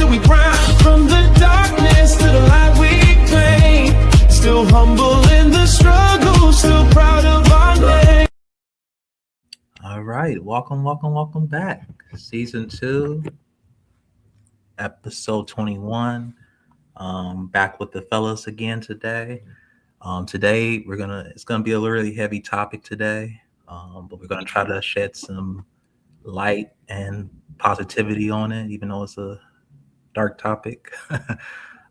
still we grind. From the darkness to the light we claim. Still humble in the struggle, still proud of our name. All right, welcome back. Season 2, episode 21. Back with the fellas again today. Today it's gonna be a really heavy topic today, but we're gonna try to shed some light and positivity on it, even though it's a dark topic.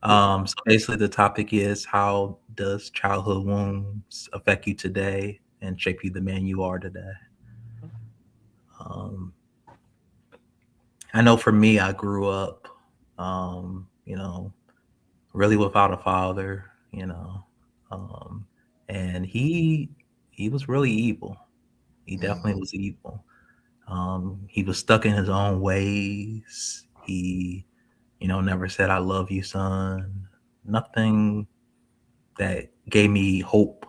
So basically, the topic is, how does childhood wounds affect you today and shape you the man you are today? Um, I know for me, I grew up, um, you know, really without a father, um, and he was really evil. He definitely was evil. He was stuck in his own ways. He, never said "I love you, son." Nothing that gave me hope.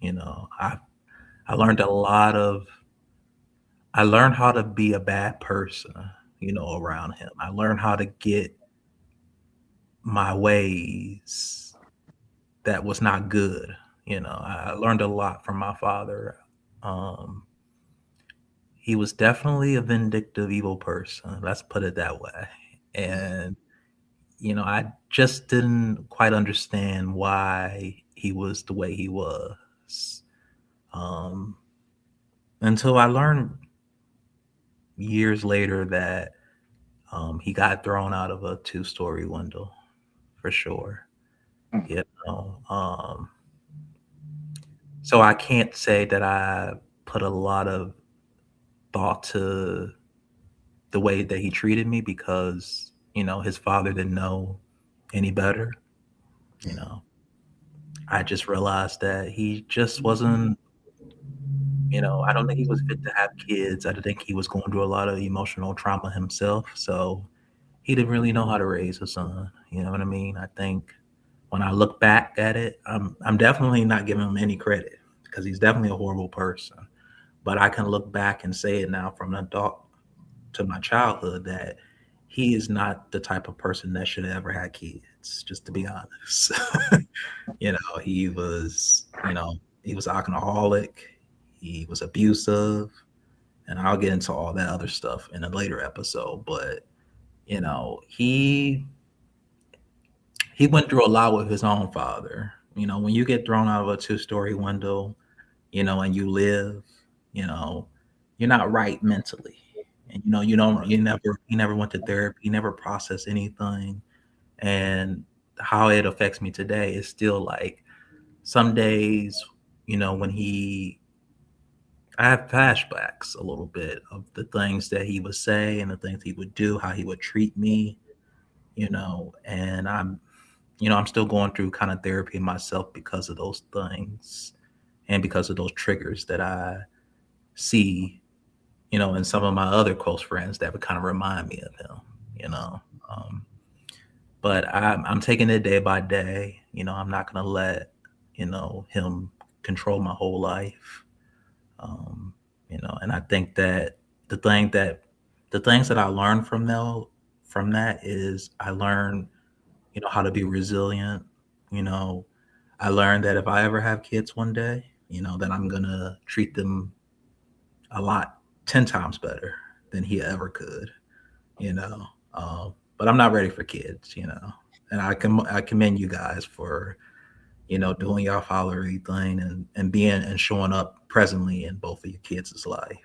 I learned a lot of. I learned how to be a bad person, around him. I learned how to get my ways that was not good. I learned a lot from my father. Um, he was definitely a vindictive, evil person. Let's put it that way. And, I just didn't quite understand why he was the way he was. Um, until I learned years later that he got thrown out of a two-story window, for sure. You know, um, so I can't say that I put a lot of thought to the way that he treated me, because his father didn't know any better. You know, I just realized that he just wasn't. I don't think he was fit to have kids. I think he was going through a lot of emotional trauma himself, so he didn't really know how to raise a son. You know what I mean? I think when I look back at it, I'm definitely not giving him any credit, because he's definitely a horrible person. But I can look back and say it now, from an adult to my childhood, that he is not the type of person that should have ever had kids, just to be honest. He was, he was alcoholic, he was abusive, and I'll get into all that other stuff in a later episode. But, he went through a lot with his own father. When you get thrown out of a two-story window, and you live, you know, you're not right mentally. And you never went to therapy, you never processed anything. And how it affects me today is still like, some days, when I have flashbacks a little bit of the things that he would say and the things he would do, how he would treat me, and I'm still going through kind of therapy myself because of those things, and because of those triggers that I see, in some of my other close friends that would kind of remind me of him, you know. Um, but I'm taking it day by day. I'm not gonna let him control my whole life. Um, and I think that the thing that the things that I learned from that is, I learned how to be resilient. You know, I learned that if I ever have kids one day, then I'm gonna treat them a lot 10 times better than he ever could. You know, but I'm not ready for kids. And I commend you guys for doing your fatherly thing, and being and showing up presently in both of your kids' life.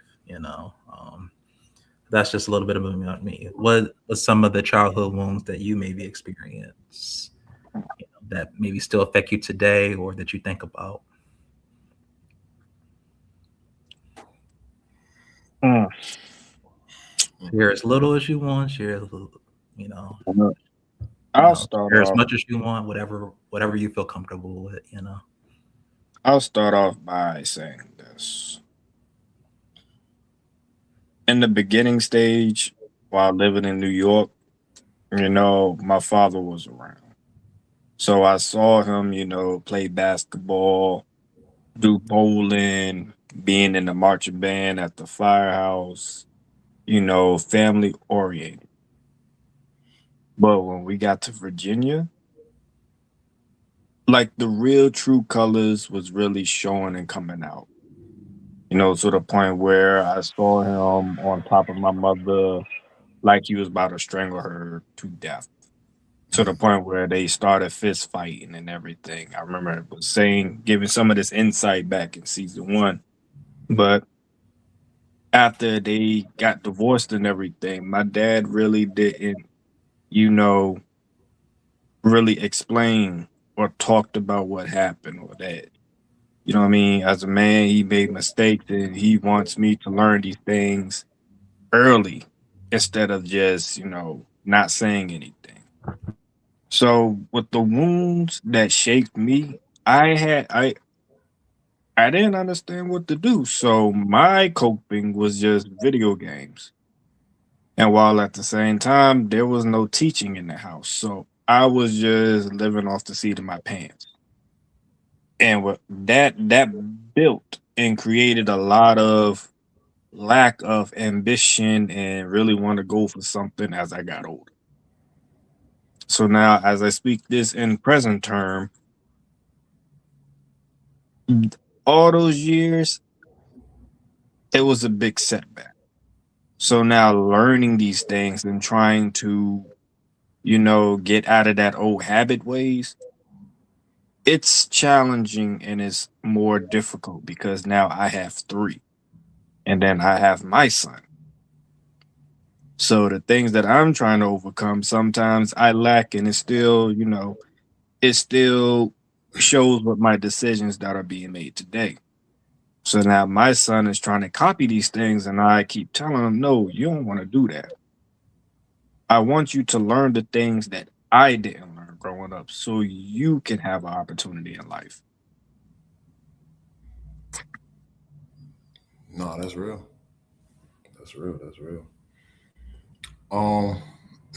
That's just a little bit about me. What some of the childhood wounds that you maybe experience, that maybe still affect you today, or that you think about? Mm. Share as little as you want. Share as little, you know, Well, I'll start share as off. much as you want. Whatever you feel comfortable with. I'll start off by saying this. In the beginning stage, while living in New York, my father was around. So I saw him, play basketball, do bowling, being in the marching band at the firehouse, family oriented. But when we got to Virginia, like the real true colors was really showing and coming out. To the point where I saw him on top of my mother like he was about to strangle her to death. To the Mm. point where they started fist fighting and everything. I remember it was saying, giving some of this insight back in season one. But after they got divorced and everything, my dad really didn't, you know, really explain or talked about what happened or that. You know what I mean? As a man, he made mistakes and he wants me to learn these things early instead of just, not saying anything. So with the wounds that shaped me, I didn't understand what to do. So my coping was just video games. And while at the same time there was no teaching in the house. So I was just living off the seat of my pants. And what that built and created a lot of lack of ambition and really want to go for something as I got older. So now as I speak this in present term, all those years, it was a big setback. So now learning these things and trying to, get out of that old habit ways, it's challenging and it's more difficult because now I have three and then I have my son. So the things that I'm trying to overcome, sometimes I lack and it still shows what my decisions that are being made today. So now my son is trying to copy these things, and I keep telling him, no, you don't want to do that. I want you to learn the things that I didn't learn growing up so you can have an opportunity in life. No, that's real. That's real. That's real. Um,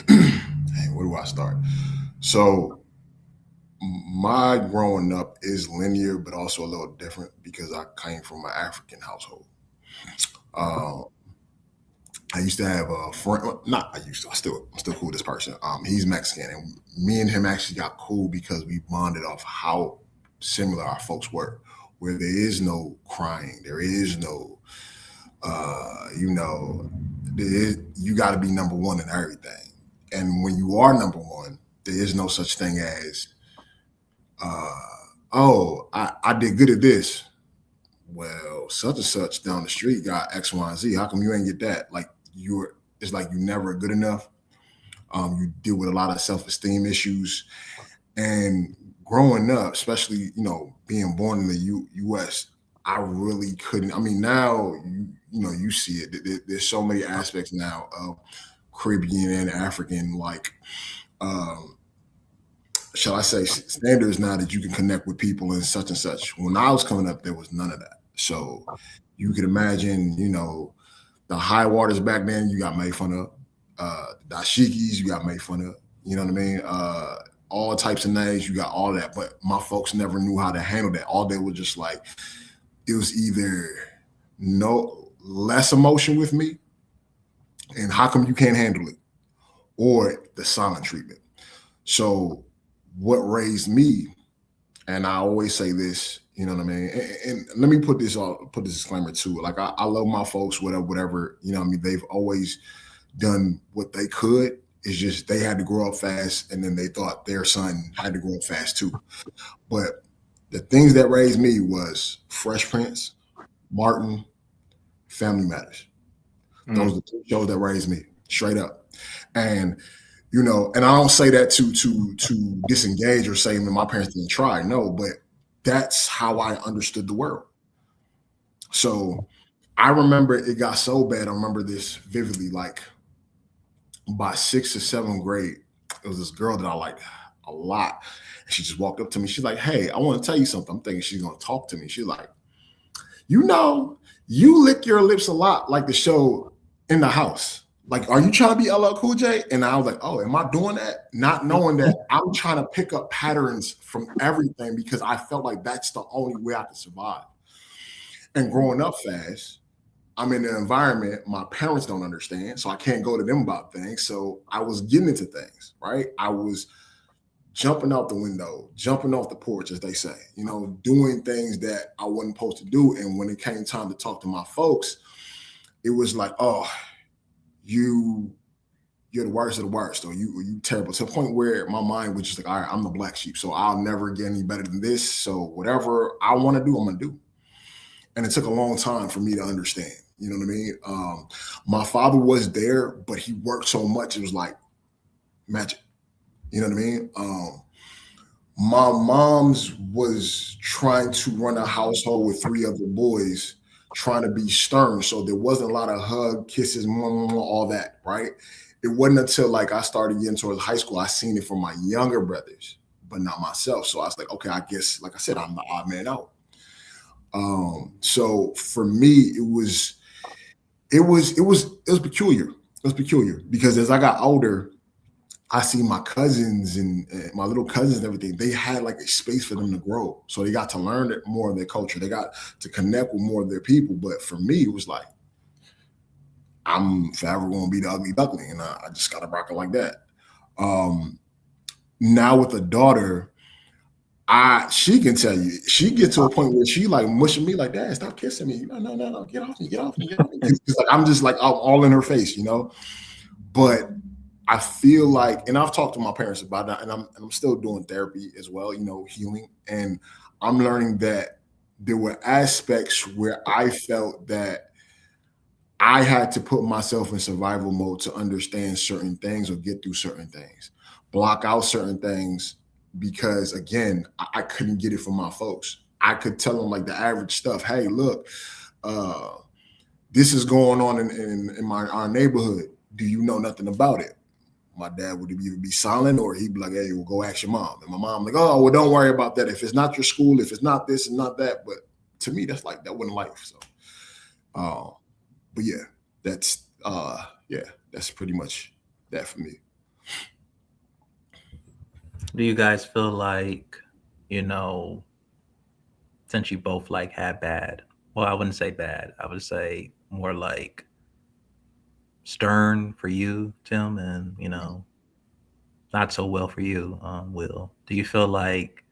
dang, where do I start? So my growing up is linear, but also a little different because I came from an African household. Uh, I used to have a friend. Well, not I used to. I'm still cool with this person. He's Mexican, and me and him actually got cool because we bonded off how similar our folks were. Where there is no crying, there is no, you know, you got to be number one in everything. And when you are number one, there is no such thing as, uh, oh, I did good at this. Well, such and such down the street got X, Y, and Z. How come you ain't get that? Like it's like you never good enough. You deal with a lot of self-esteem issues, and growing up, especially being born in the U.S., I really couldn't. I mean, now you see it. There's so many aspects now of Caribbean and African, like um, shall I say, standards now that you can connect with people and such and such. When I was coming up, there was none of that. So you could imagine, the high waters back then, you got made fun of. The dashikis, you got made fun of. You know what I mean? All types of names, you got all that. But my folks never knew how to handle that. All they were just like, it was either no less emotion with me, and how come you can't handle it, or the silent treatment. So what raised me, and I always say this, you know what I mean? And let me put this disclaimer too. Like I love my folks, whatever, what I mean? They've always done what they could. It's just they had to grow up fast, and then they thought their son had to grow up fast too. But the things that raised me was Fresh Prince, Martin, Family Matters. Those Mm. are the two shows that raised me straight up. And and I don't say that to disengage or say that my parents didn't try. No, but that's how I understood the world. So I remember it got so bad. I remember this vividly. Like by sixth or seventh grade, it was this girl that I liked a lot. And she just walked up to me. She's like, "Hey, I want to tell you something." I'm thinking she's gonna talk to me. She's like, you lick your lips a lot like the show In the House. Like, are you trying to be LL Cool J? And I was like, oh, am I doing that? Not knowing that I'm trying to pick up patterns from everything because I felt like that's the only way I could survive. And growing up fast, I'm in an environment my parents don't understand, so I can't go to them about things. So I was getting into things, right? I was jumping out the window, jumping off the porch, as they say, doing things that I wasn't supposed to do. And when it came time to talk to my folks, it was like, oh, you're the worst of the worst, or you terrible, to the point where my mind was just like, all right, I'm the black sheep, so I'll never get any better than this. So whatever I want to do, I'm gonna do. And it took a long time for me to understand. You know what I mean? My father was there, but he worked so much, it was like magic. You know what I mean? My mom's was trying to run a household with 3 other boys, trying to be stern. So there wasn't a lot of hug, kisses, all that, right? It wasn't until like I started getting towards high school, I seen it from my younger brothers, but not myself. So I was like, okay, I guess, like I said, I'm the odd man out. So for me, it was peculiar. It was peculiar because as I got older, I see my cousins and my little cousins and everything. They had like a space for them to grow. So they got to learn more of their culture. They got to connect with more of their people. But for me, it was like, I'm forever going to be the ugly duckling. And I just got to rock it like that. Now with a daughter, she can tell you, she gets to a point where she like mushing me like, Dad, stop kissing me. No, get off me, get off me, get off me. It's like, I'm just like all in her face, But I feel like, and I've talked to my parents about that, and I'm still doing therapy as well, healing. And I'm learning that there were aspects where I felt that I had to put myself in survival mode to understand certain things or get through certain things, block out certain things, because again, I couldn't get it from my folks. I could tell them like the average stuff. Hey, look, this is going on in our neighborhood. Do you know nothing about it? My dad would either be silent or he'd be like, hey, well, go ask your mom. And my mom like, oh, well, don't worry about that. If it's not your school, if it's not this and not that. But to me, that's like, that wasn't life. So, but yeah, that's pretty much that for me. Do you guys feel like, since you both like had bad, well, I wouldn't say bad, I would say more like stern for you, Tim, and not so well for you, Will. Do you feel like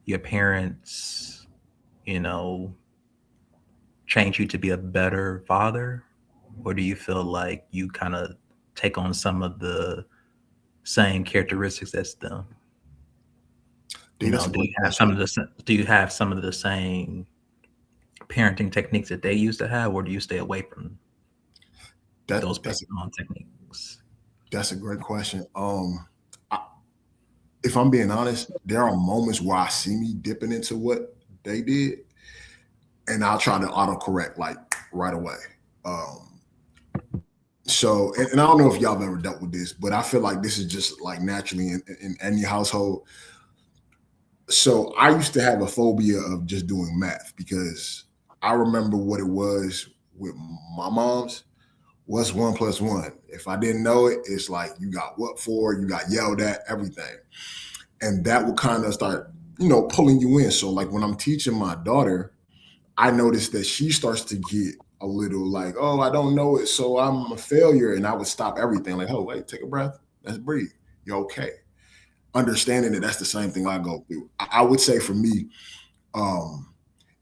your parents, change you to be a better father, or do you feel like you kind of take on some of the same characteristics as them? Do you have some of the same parenting techniques that they used to have, or do you stay away from those techniques? That's a great question. If I'm being honest, there are moments where I see me dipping into what they did, and I'll try to autocorrect like right away. So, and I don't know if y'all have ever dealt with this, but I feel like this is just like naturally in any household. So I used to have a phobia of just doing math because I remember what it was with my mom's. What's 1 + 1? If I didn't know it, it's like you got what for, you got yelled at, everything. And that would kind of start, pulling you in. So like when I'm teaching my daughter, I noticed that she starts to get a little like, oh, I don't know it, so I'm a failure. And I would stop everything like, oh, wait, take a breath. Let's breathe. You're okay. Understanding that that's the same thing I go through. I would say for me,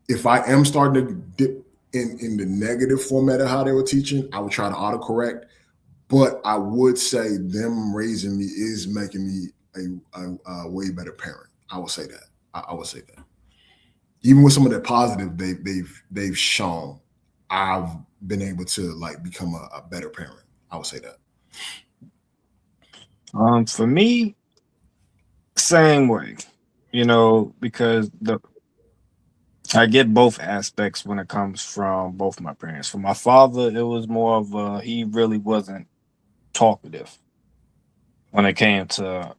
if I am starting to dip in the negative format of how they were teaching, I would try to autocorrect. But I would say them raising me is making me a way better parent. I will say that. I would say that. Even with some of the positive they've shown, I've been able to like become a better parent. I would say that. For me, same way, because I get both aspects when it comes from both my parents. For my father, it was more of he really wasn't talkative when it came to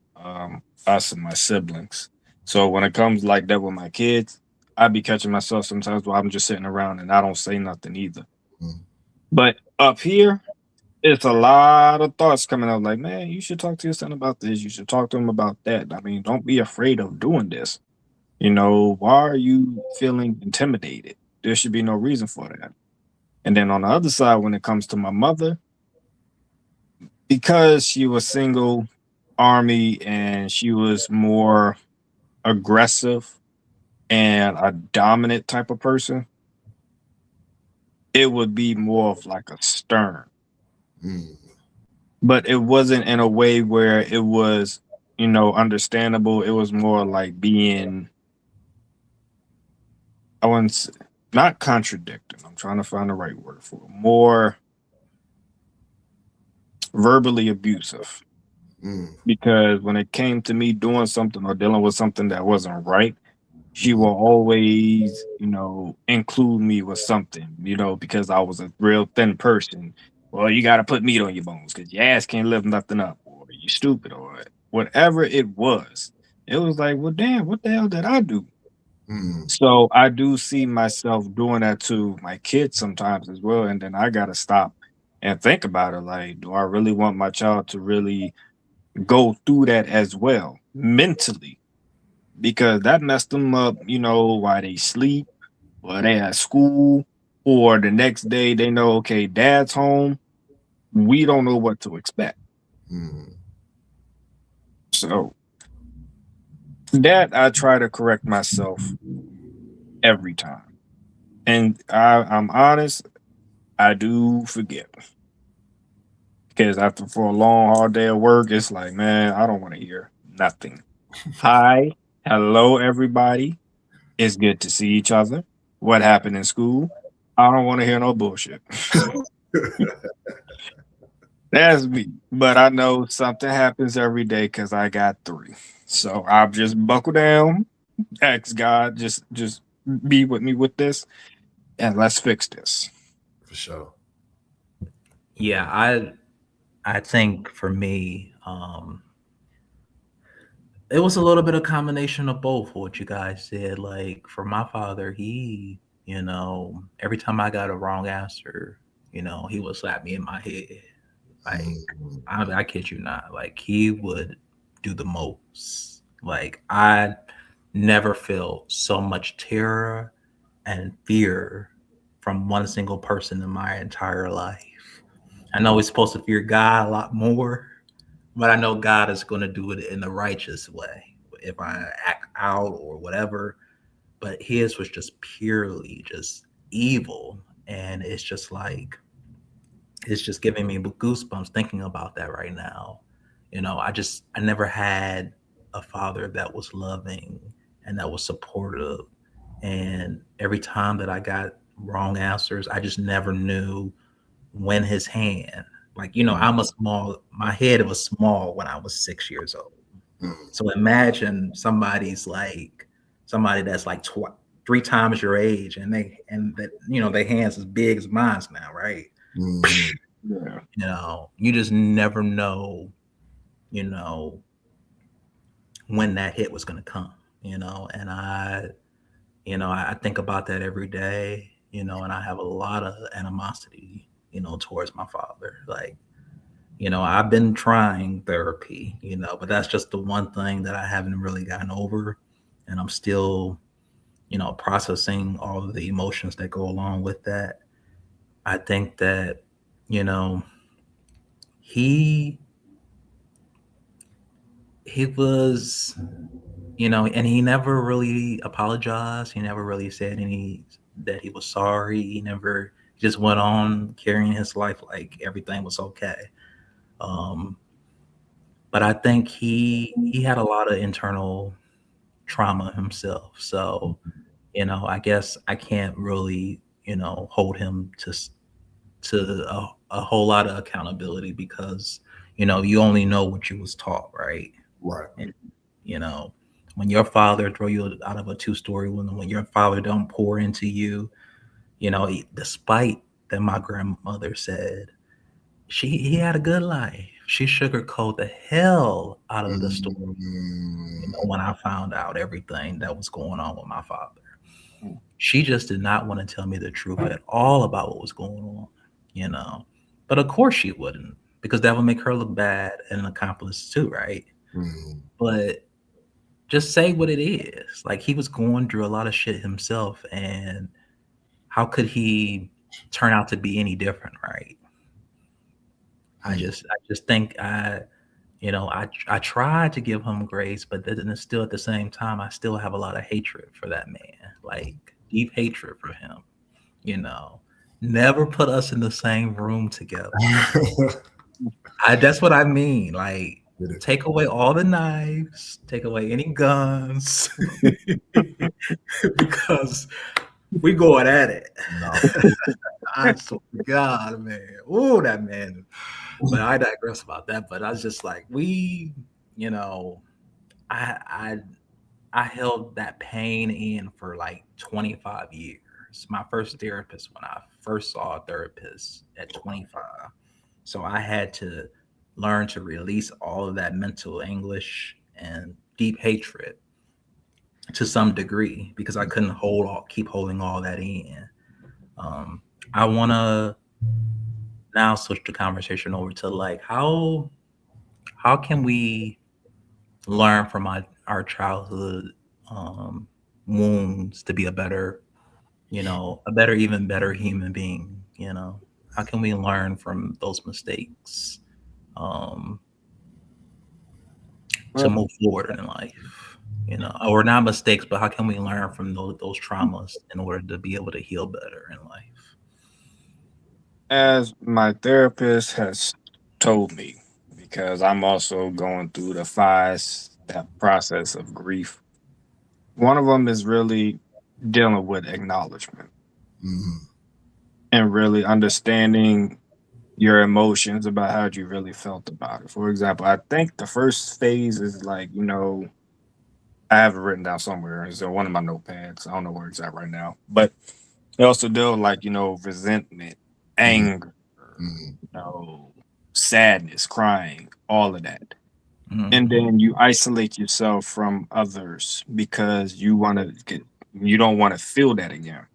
us and my siblings. So when it comes like that with my kids, I'd be catching myself sometimes while I'm just sitting around and I don't say nothing either. Mm. But up here, it's a lot of thoughts coming out like, man, you should talk to your son about this. You should talk to him about that. I mean, don't be afraid of doing this. Why are you feeling intimidated? There should be no reason for that. And then on the other side, when it comes to my mother, because she was single army and she was more aggressive and a dominant type of person, it would be more of like a stern. Mm. But it wasn't in a way where it was, understandable. It was more like being, I wouldn't say, not contradicting. I'm trying to find the right word for it. More verbally abusive. Mm. Because when it came to me doing something or dealing with something that wasn't right, she will always, include me with something, because I was a real thin person. Well, you got to put meat on your bones because your ass can't lift nothing up, or you stupid, or whatever it was. It was like, well, damn, what the hell did I do? Mm. So I do see myself doing that to my kids sometimes as well. And then I got to stop and think about it. Like, do I really want my child to really go through that as well mentally? Because that messed them up, while they sleep, while they at school, or the next day they know, okay, dad's home. We don't know what to expect. Mm. So that I try to correct myself every time. And I'm honest, I do forget. Because after for a long, hard day of work, it's like, man, I don't want to hear nothing. Hi, hello, everybody. It's good to see each other. What happened in school? I don't want to hear no bullshit. That's me. But I know something happens every day because I got three. So I'll just buckle down, ask God, just be with me with this, and let's fix this. For sure. Yeah, I think for me, it was a little bit of combination of both what you guys said. Like for my father, he, every time I got a wrong answer, he would slap me in my head. Like Mm. I kid you not. Like he would do the most. Like I never felt so much terror and fear from one single person in my entire life. I know we're supposed to fear God a lot more, but I know God is going to do it in the righteous way if I act out or whatever. But his was just purely just evil. And it's just giving me goosebumps thinking about that right now. I never had a father that was loving and that was supportive. And every time that I got wrong answers, I just never knew when his hand, like, my head was small when I was 6 years old. Mm. So imagine somebody that's like three times your age and their hands as big as mine's now, right? Mm. Yeah. You just never know, you know, when that hit was going to come, and I think about that every day, and I have a lot of animosity, towards my father. Like, I've been trying therapy, but that's just the one thing that I haven't really gotten over. And I'm still, processing all of the emotions that go along with that. I think that, you know, he he was, and he never really apologized. He never really said any that he was sorry. He never just went on carrying his life like everything was okay. Um, but I think he had a lot of internal trauma himself. So, I guess I can't really, hold him to a whole lot of accountability because, you only know what you was taught, right? Right. And you know, when your father throw you out of a two-story window, when your father don't pour into you, despite that my grandmother said he had a good life, she sugarcoated the hell out of the story. Mm. When I found out everything that was going on with my father, Mm. she just did not want to tell me the truth at all about what was going on. You know, but of course she wouldn't because that would make her look bad and an accomplice too, right? Mm. But just say what it is. Like he was going through a lot of shit himself, and how could he turn out to be any different, right? I just think I tried to give him grace, but then still at the same time, I still have a lot of hatred for that man, like deep hatred for him. You know, never put us in the same room together. That's what I mean. Like, take away all the knives, take away any guns, because we going at it. No. I swear to God, man. Oh, that man. But I digress about that. But I was just like, I held that pain in for like 25 years. My first therapist, when I first saw a therapist at 25. So I had to learn to release all of that mental anguish and deep hatred to some degree because I couldn't keep holding all that in. I want to now switch the conversation over to like how can we learn from our childhood wounds to be a better, even better human being. How can we learn from those mistakes to move forward in life? Or not mistakes, but how can we learn from those traumas in order to be able to heal better in life? As my therapist has told me, because I'm also going through the 5 step process of grief. One of them is really dealing with acknowledgement and really understanding your emotions about how you really felt about it. For example, I think the first phase is like, I have it written down somewhere. It's in one of my notepads. I don't know where it's at right now. But they also deal with like, resentment, anger, sadness, crying, all of that. And then you isolate yourself from others because you don't want to feel that again.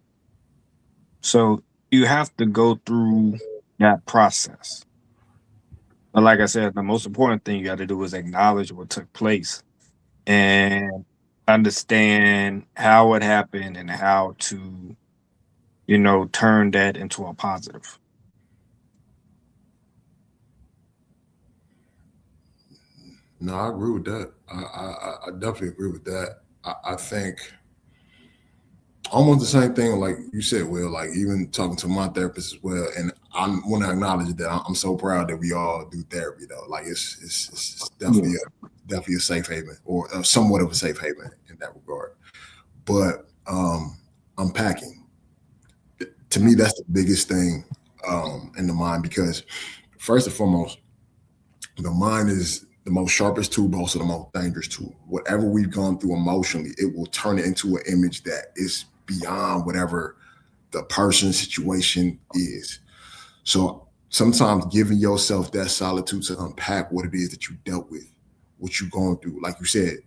So you have to go through that process. But like I said, the most important thing you got to do is acknowledge what took place and understand how it happened and how to, turn that into a positive. No, I agree with that. I definitely agree with that. I think almost the same thing, like you said, Will. Like even talking to my therapist as well, and I want to acknowledge that I'm so proud that we all do therapy, though. Like it's definitely a safe haven, or somewhat of a safe haven in that regard. But unpacking, to me, that's the biggest thing in the mind, because first and foremost, the mind is the most sharpest tool, but also the most dangerous tool. Whatever we've gone through emotionally, it will turn it into an image that is beyond whatever the person's situation is. So sometimes giving yourself that solitude to unpack what it is that you dealt with, what you're going through. Like you said,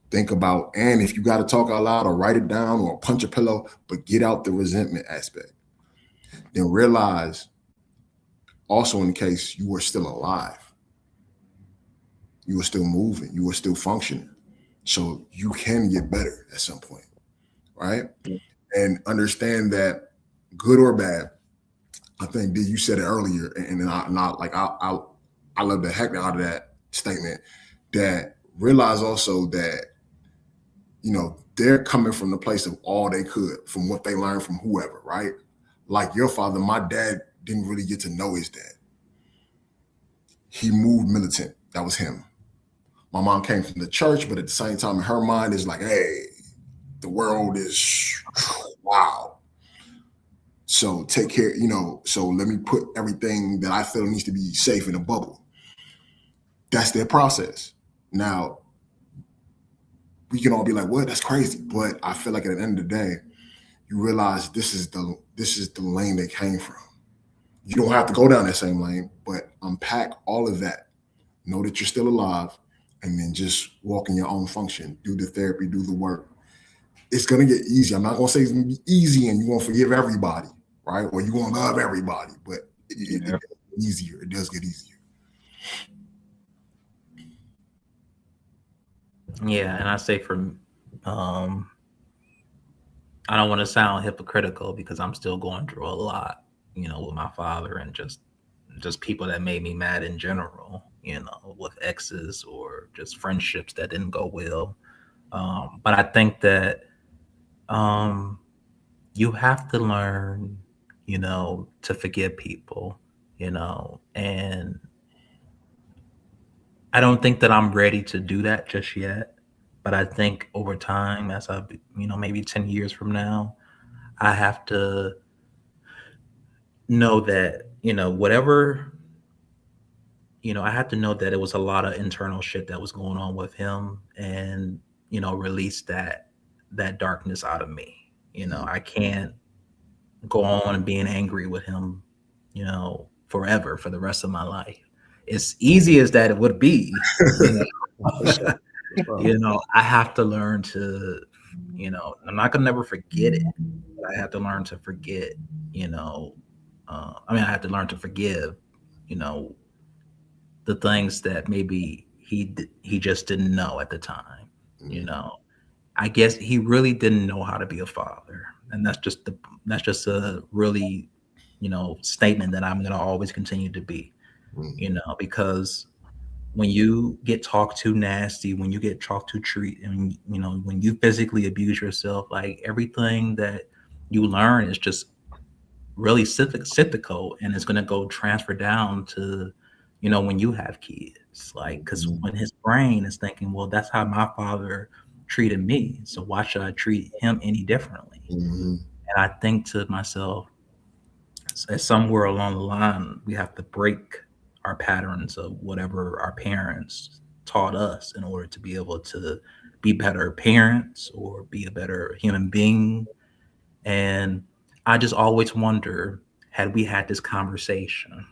think about, and if you got to talk out loud or write it down or punch a pillow, but get out the resentment aspect. Then realize also, in case you were still alive, you were still moving, you were still functioning. So you can get better at some point, right? And understand that good or bad, I think that you said it earlier, and I love the heck out of that statement, that realize also that, they're coming from the place of all they could, from what they learned from whoever, right? Like your father, my dad didn't really get to know his dad. He moved militant. That was him. My mom came from the church, but at the same time, in her mind is like, hey, the world is wow. So take care, so let me put everything that I feel needs to be safe in a bubble. That's their process. Now, we can all be like, what? That's crazy. But I feel like at the end of the day, you realize this is the lane they came from. You don't have to go down that same lane, but unpack all of that. Know that you're still alive, and then just walk in your own function. Do the therapy, do the work. It's going to get easy. I'm not going to say it's going to be easy and you're going to forgive everybody, right? Or you're going to love everybody, but it gets easier. It does get easier. Yeah, and I say I don't want to sound hypocritical because I'm still going through a lot. with my father and just people that made me mad in general, with exes or just friendships that didn't go well. But I think that um, you have to learn, to forgive people, and I don't think that I'm ready to do that just yet. But I think over time, as maybe 10 years from now, I have to know that, whatever, I have to know that it was a lot of internal shit that was going on with him and, release that darkness out of me. I can't go on being angry with him, forever for the rest of my life. As easy as that it would be, you For sure. know, I have to learn to, I'm not gonna never forget it, but I have to learn to forget, you know, I have to learn to forgive, you know, the things that maybe he just didn't know at the time. You know, I guess he really didn't know how to be a father, and that's just a really statement that I'm gonna always continue to be. Because when you get talked to nasty, when you get talked to treat, and when you physically abuse yourself, like everything that you learn is just really cyclical, and it's gonna go transfer down to when you have kids, like because when his brain is thinking, well, that's how my father treated me, so why should I treat him any differently? Mm-hmm. And I think to myself, somewhere along the line, we have to break our patterns of whatever our parents taught us in order to be able to be better parents or be a better human being. And I just always wonder, had we had this conversation,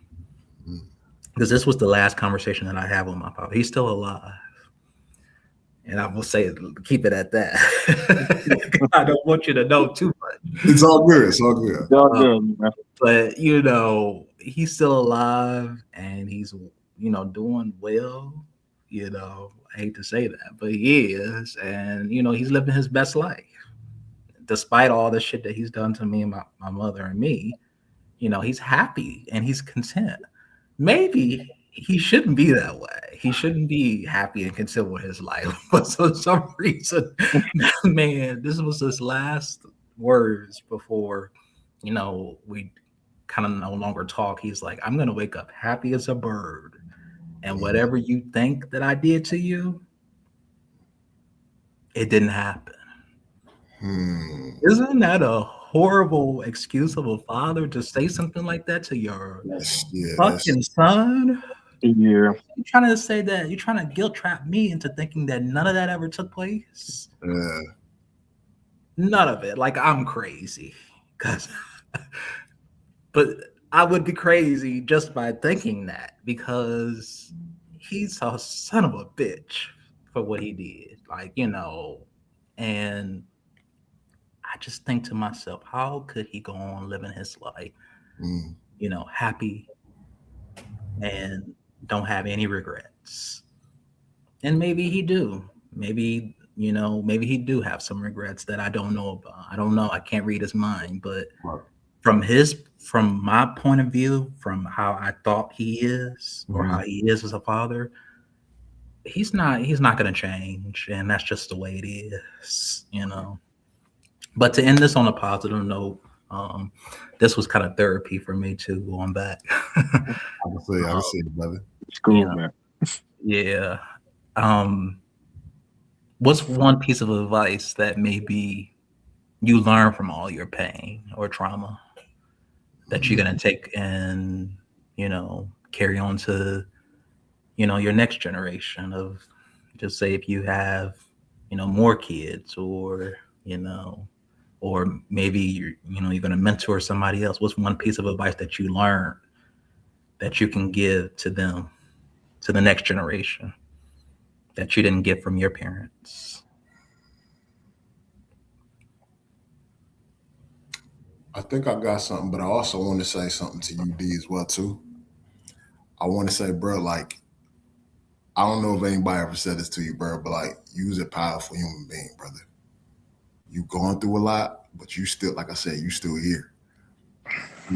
because this was the last conversation that I had with my papa. He's still alive. And I will say, keep it at that. I don't want you to know too much. It's all good. It's all good. Y'all good, man. But he's still alive and he's doing well. I hate to say that, but he is, and he's living his best life despite all the shit that he's done to me and my mother and me. He's happy and he's content. Maybe he shouldn't be that way. He shouldn't be happy and content with his life. But for some reason, man, this was his last words before, we kind of no longer talk. He's like, I'm gonna wake up happy as a bird. And whatever you think that I did to you, it didn't happen. Isn't that a horrible excuse of a father to say something like that to your fucking son? Yeah. You're trying to say that you're trying to guilt trap me into thinking that none of that ever took place? Yeah. None of it. Like I'm crazy. But I would be crazy just by thinking that, because he's a son of a bitch for what he did. And I just think to myself, how could he go on living his life, happy and don't have any regrets? And maybe he do. Maybe he do have some regrets that I don't know about. I don't know. I can't read his mind, but from my point of view, from how I thought he is or how he is as a father, he's not going to change, and that's just the way it is. But to end this on a positive note, this was kind of therapy for me too, going back. I can see it, brother. It's cool, man. Yeah. What's one piece of advice that maybe you learn from all your pain or trauma that you're gonna take and carry on to your next generation of, just say if you have more kids, or or maybe you're going to mentor somebody else? What's one piece of advice that you learned that you can give to them, to the next generation, that you didn't get from your parents? I think I got something, but I also want to say something to you, D, as well too. I want to say, bro, like, I don't know if anybody ever said this to you, bro, but like, you's a powerful human being, brother. You going through a lot, but you still, like I said, you still here.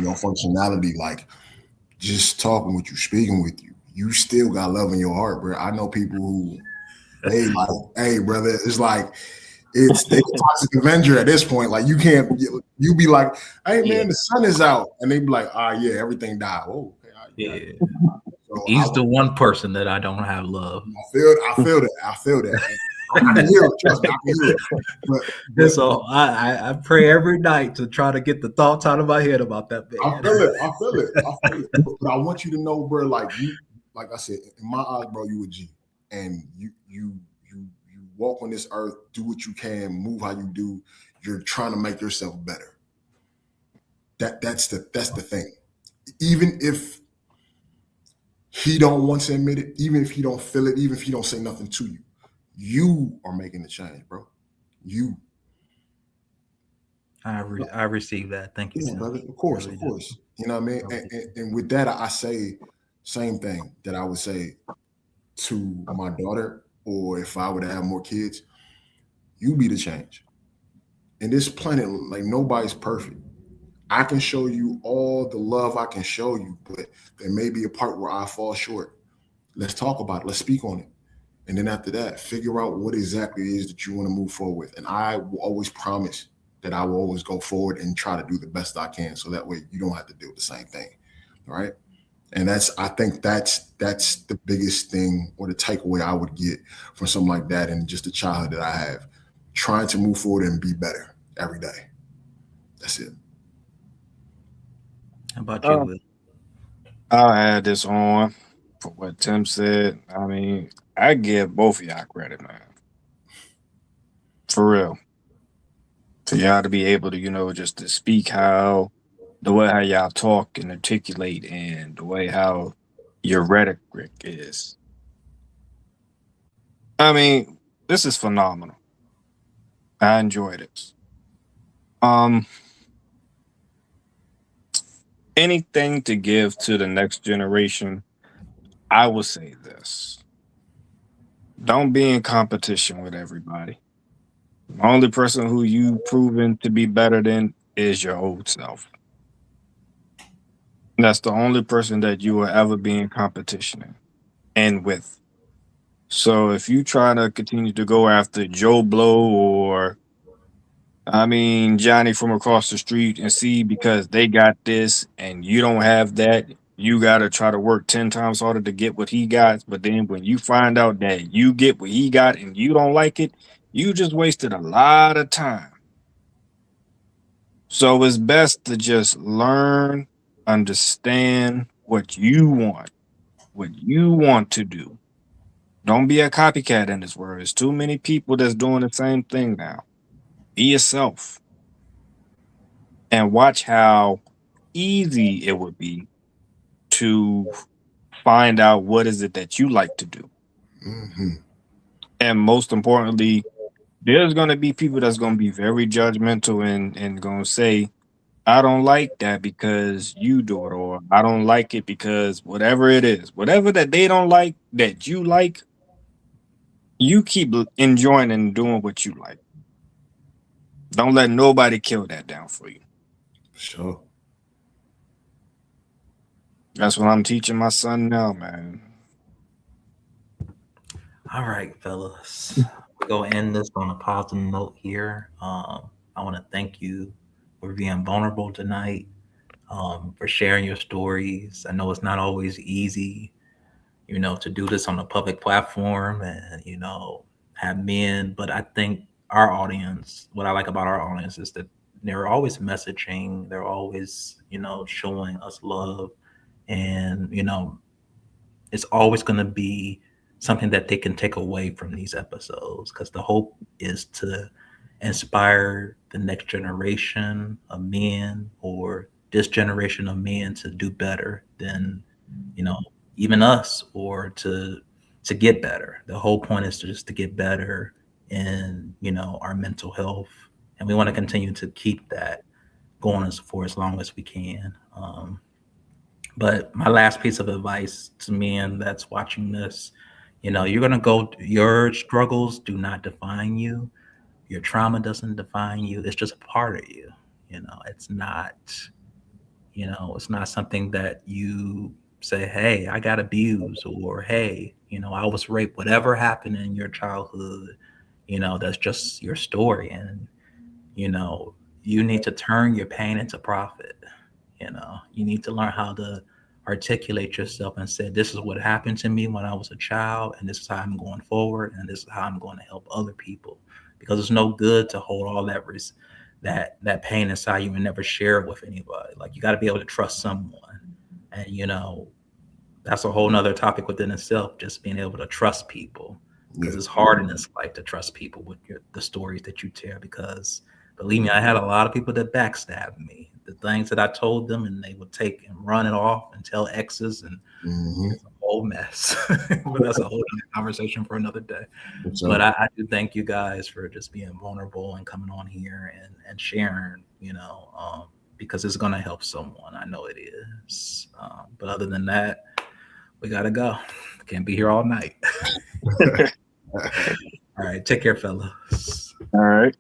functionality, like just talking with you, speaking with you. You still got love in your heart, bro. I know people who they like, hey, brother, it's like it's they the toxic avenger at this point. Like you can't, you be like, hey man, Yeah. the sun is out, and they be like, yeah, everything died. Oh, okay, Yeah. so He's the one person that I don't have love. I feel that. And I can hear it. Trust me, I can hear it. And so I pray every night to try to get the thoughts out of my head about that I man. feel it. But I want you to know, bro, like I said, in my eyes, bro, you a G. And you walk on this earth, do what you can, move how you do. You're trying to make yourself better. That's the thing. Even if he don't want to admit it, even if he don't feel it, even if he don't say nothing to you, you are making the change, bro. You. I receivve that. Thank you, Yeah, Tim. brother. Of course. You know what I mean? And with that, I say same thing that I would say to my daughter, or if I were to have more kids, you be the change. In this planet, like nobody's perfect. I can show you all the love I can show you, but there may be a part where I fall short. Let's talk about it. Let's speak on it. And then after that, figure out what exactly it is that you want to move forward with. And I will always promise that I will always go forward and try to do the best I can. So that way you don't have to do the same thing. All right. And I think that's the biggest thing, or the takeaway I would get from something like that, and just the childhood that I have, trying to move forward and be better every day. That's it. How about you, Will? I'll add this on for what Tim said. I mean, I give both of y'all credit, man. For real. For y'all to be able to, just to speak the way how y'all talk and articulate, and the way how your rhetoric is. I mean, this is phenomenal. I enjoy this. Um, Anything to give to the next generation, I would say this. Don't be in competition with everybody. The only person who you proven to be better than is your old self. That's the only person that you will ever be in competition in and with. So if you try to continue to go after Joe Blow, or Johnny from across the street, and see because they got this and you don't have that, you got to try to work 10 times harder to get what he got. But then when you find out that you get what he got and you don't like it, you just wasted a lot of time. So it's best to just learn, understand what you want to do. Don't be a copycat in this world. There's too many people that's doing the same thing now. Be yourself and watch how easy it would be to find out what is it that you like to do. Mm-hmm. And most importantly, there's going to be people that's going to be very judgmental and going to say, I don't like that because you do it, or I don't like it because whatever it is, whatever that they don't like that you like, you keep enjoying and doing what you like. Don't let nobody kill that down for you. Sure. That's what I'm teaching my son now, man. All right, fellas. We're going to end this on a positive note here. I want to thank you for being vulnerable tonight, for sharing your stories. I know it's not always easy, to do this on a public platform and, have men. But I think our audience, what I like about our audience is that they're always messaging, they're always, showing us love. And, it's always going to be something that they can take away from these episodes, because the hope is to inspire the next generation of men, or this generation of men, to do better than even us, or to get better. The whole point is to just to get better in our mental health, and we want to continue to keep that going for as long as we can. But my last piece of advice to men that's watching this, you're going to your struggles do not define you. Your trauma doesn't define you. It's just a part of you. It's not, You know, it's not something that you say, hey, I got abused, or hey, you know, I was raped. Whatever happened in your childhood, you know, that's just your story. And, you know, you need to turn your pain into profit. You know, you need to learn how to articulate yourself and say, this is what happened to me when I was a child, and this is how I'm going forward, and this is how I'm going to help other people. Because it's no good to hold all that pain inside you and never share it with anybody. Like, you got to be able to trust someone. And, you know, that's a whole nother topic within itself, just being able to trust people, because Yeah. it's hard in this life to trust people with the stories that you tell. Because believe me, I had a lot of people that backstabbed me, the things that I told them, and they would take and run it off and tell exes, and Mm-hmm. it's a whole mess. But that's a whole other conversation for another day. So, But I do thank you guys for just being vulnerable and coming on here and sharing, you know, because it's going to help someone. I know it is. But other than that, we got to go. Can't be here all night. All right. Take care, fellas. All right.